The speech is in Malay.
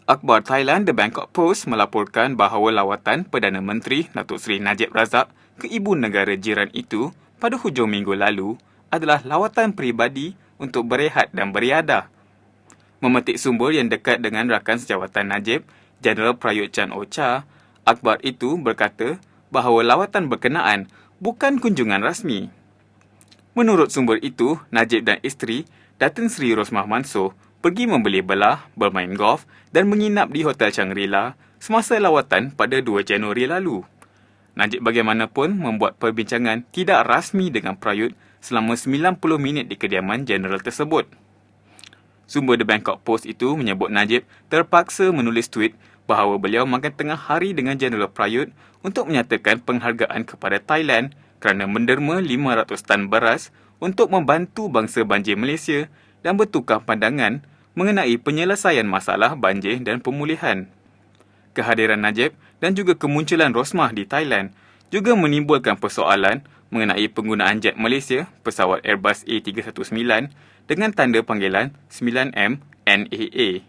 Akhbar Thailand The Bangkok Post melaporkan bahawa lawatan Perdana Menteri Datuk Seri Najib Razak ke ibu negara jiran itu pada hujung minggu lalu adalah lawatan peribadi untuk berehat dan beriadah. Memetik sumber yang dekat dengan rakan sejawatan Najib, Jeneral Prayut Chan-o-cha, akhbar itu berkata bahawa lawatan berkenaan bukan kunjungan rasmi. Menurut sumber itu, Najib dan isteri, Datin Seri Rosmah Mansor, pergi membeli belah, bermain golf dan menginap di Hotel Shangri-La semasa lawatan pada 2 Januari lalu. Najib bagaimanapun membuat perbincangan tidak rasmi dengan Prayut selama 90 minit di kediaman jeneral tersebut. Sumber The Bangkok Post itu menyebut Najib terpaksa menulis tweet bahawa beliau makan tengah hari dengan Jeneral Prayut untuk menyatakan penghargaan kepada Thailand kerana menderma 500 tan beras untuk membantu bangsa banjir Malaysia dan bertukar pandangan mengenai penyelesaian masalah banjir dan pemulihan. Kehadiran Najib dan juga kemunculan Rosmah di Thailand juga menimbulkan persoalan mengenai penggunaan jet Malaysia, pesawat Airbus A319 dengan tanda panggilan 9M NAA.